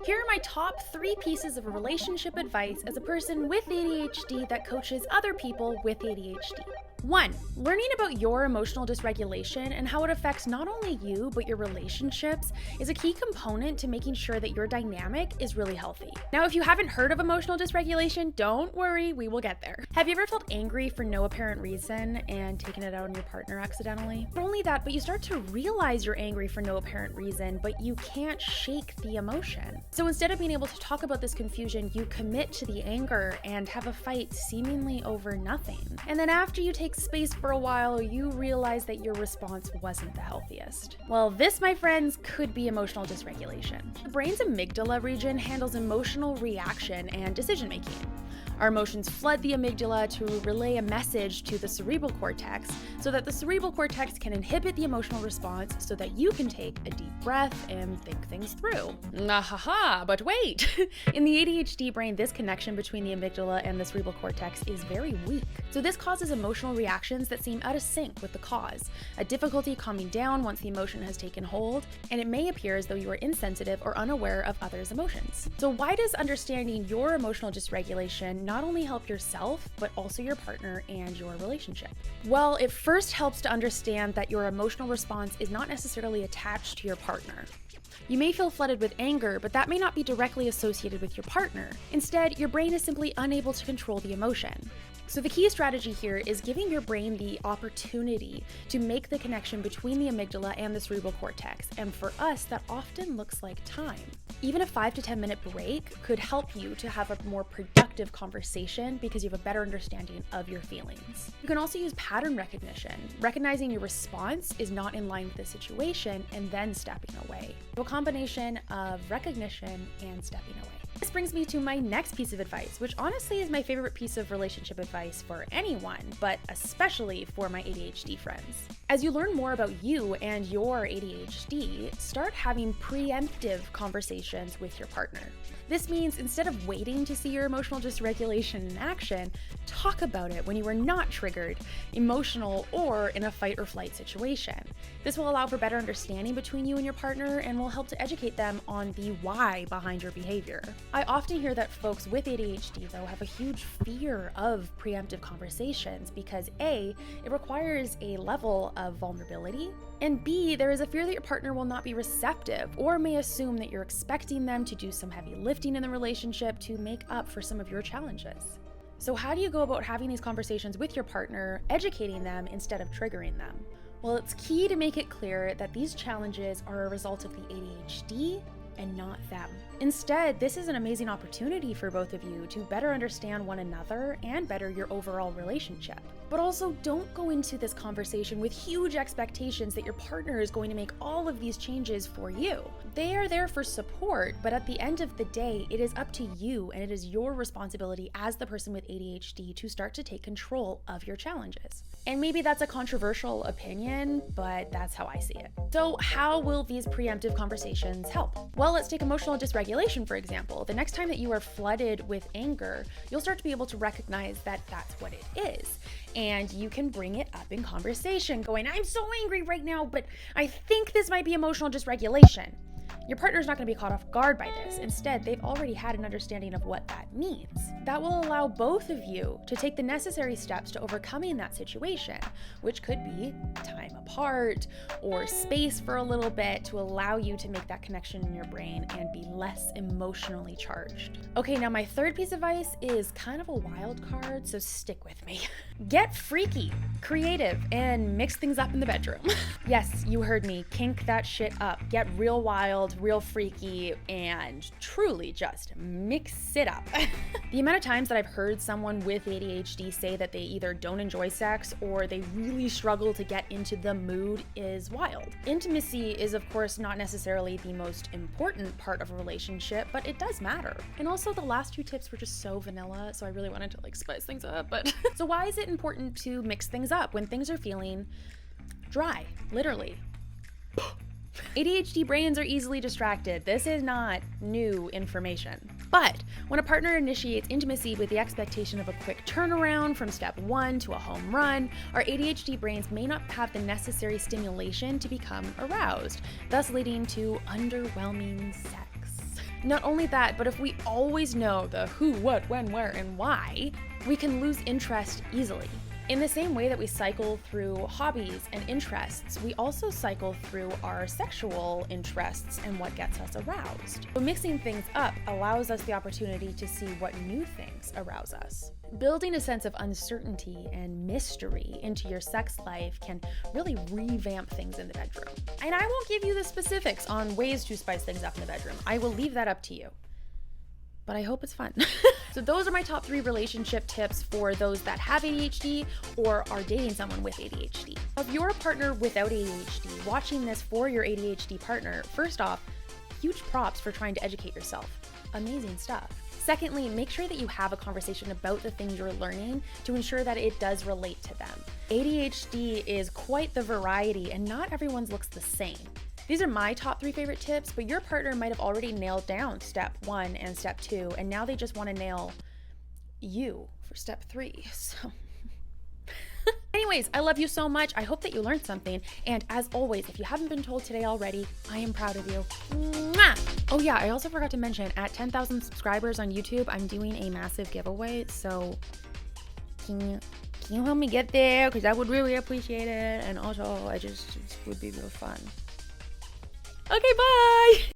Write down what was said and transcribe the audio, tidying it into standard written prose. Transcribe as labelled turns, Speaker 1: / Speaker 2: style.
Speaker 1: Here are my top 3 pieces of relationship advice as a person with ADHD that coaches other people with ADHD. 1. Learning about your emotional dysregulation and how it affects not only you, but your relationships is a key component to making sure that your dynamic is really healthy. Now, if you haven't heard of emotional dysregulation, don't worry, we will get there. Have you ever felt angry for no apparent reason and taken it out on your partner accidentally? Not only that, but you start to realize you're angry for no apparent reason, but you can't shake the emotion. So instead of being able to talk about this confusion, you commit to the anger and have a fight seemingly over nothing. And then after you take space for a while, you realize that your response wasn't the healthiest. Well, this, my friends, could be emotional dysregulation. The brain's amygdala region handles emotional reaction and decision making. Our emotions flood the amygdala to relay a message to the cerebral cortex so that the cerebral cortex can inhibit the emotional response so that you can take a deep breath and think things through. But wait! In the ADHD brain, this connection between the amygdala and the cerebral cortex is very weak. So this causes emotional reactions that seem out of sync with the cause, a difficulty calming down once the emotion has taken hold, and it may appear as though you are insensitive or unaware of others' emotions. So why does understanding your emotional dysregulation not only help yourself, but also your partner and your relationship? Well, it first helps to understand that your emotional response is not necessarily attached to your partner. You may feel flooded with anger, but that may not be directly associated with your partner. Instead, your brain is simply unable to control the emotion. So the key strategy here is giving your brain the opportunity to make the connection between the amygdala and the cerebral cortex, and for us, that often looks like time. Even a 5 to 10 minute break could help you to have a more productive conversation because you have a better understanding of your feelings. You can also use pattern recognition, recognizing your response is not in line with the situation and then stepping away. So a combination of recognition and stepping away. This brings me to my next piece of advice, which honestly is my favorite piece of relationship advice for anyone, but especially for my ADHD friends. As you learn more about you and your ADHD, start having preemptive conversations with your partner. This means instead of waiting to see your emotional dysregulation in action, talk about it when you are not triggered, emotional, or in a fight or flight situation. This will allow for better understanding between you and your partner and will help to educate them on the why behind your behavior. I often hear that folks with ADHD, though, have a huge fear of preemptive conversations because A, it requires a level of vulnerability, and B, there is a fear that your partner will not be receptive or may assume that you're expecting them to do some heavy lifting in the relationship to make up for some of your challenges. So how do you go about having these conversations with your partner, educating them instead of triggering them? Well, it's key to make it clear that these challenges are a result of the ADHD and not them. Instead, this is an amazing opportunity for both of you to better understand one another and better your overall relationship. But also, don't go into this conversation with huge expectations that your partner is going to make all of these changes for you. They are there for support, but at the end of the day, it is up to you and it is your responsibility as the person with ADHD to start to take control of your challenges. And maybe that's a controversial opinion, but that's how I see it. So how will these preemptive conversations help? Well, let's take emotional dysregulation, for example. The next time that you are flooded with anger, you'll start to be able to recognize that that's what it is. And you can bring it up in conversation, going, I'm so angry right now, but I think this might be emotional dysregulation. Your partner's not going to be caught off guard by this. Instead, they've already had an understanding of what that means. That will allow both of you to take the necessary steps to overcoming that situation, which could be time apart or space for a little bit to allow you to make that connection in your brain and be less emotionally charged. Okay, now my third piece of advice is kind of a wild card, so stick with me. Get freaky, creative, and mix things up in the bedroom. Yes, you heard me. Kink that shit up. Get real wild, real freaky, and truly just mix it up. The amount of times that I've heard someone with ADHD say that they either don't enjoy sex or they really struggle to get into the mood is wild. Intimacy is, of course, not necessarily the most important part of a relationship, but it does matter. And also the last 2 tips were just so vanilla, so I really wanted to spice things up, but so why is it important to mix things up when things are feeling dry, literally? ADHD brains are easily distracted. This is not new information. But when a partner initiates intimacy with the expectation of a quick turnaround from step 1 to a home run, our ADHD brains may not have the necessary stimulation to become aroused, thus leading to underwhelming sex. Not only that, but if we always know the who, what, when, where, and why, we can lose interest easily. In the same way that we cycle through hobbies and interests, we also cycle through our sexual interests and what gets us aroused. So mixing things up allows us the opportunity to see what new things arouse us. Building a sense of uncertainty and mystery into your sex life can really revamp things in the bedroom. And I won't give you the specifics on ways to spice things up in the bedroom. I will leave that up to you. But I hope it's fun. So those are my top 3 relationship tips for those that have ADHD or are dating someone with ADHD. If you're a partner without ADHD, watching this for your ADHD partner, first off, huge props for trying to educate yourself. Amazing stuff. Secondly, make sure that you have a conversation about the things you're learning to ensure that it does relate to them. ADHD is quite the variety and not everyone's looks the same. These are my top 3 favorite tips, but your partner might have already nailed down step 1 and step 2, and now they just want to nail you for step 3. So anyways, I love you so much. I hope that you learned something. And as always, if you haven't been told today already, I am proud of you. Mwah! Oh yeah, I also forgot to mention, at 10,000 subscribers on YouTube, I'm doing a massive giveaway. So can you help me get there? Because I would really appreciate it. And also, it just would be real fun. Okay, bye!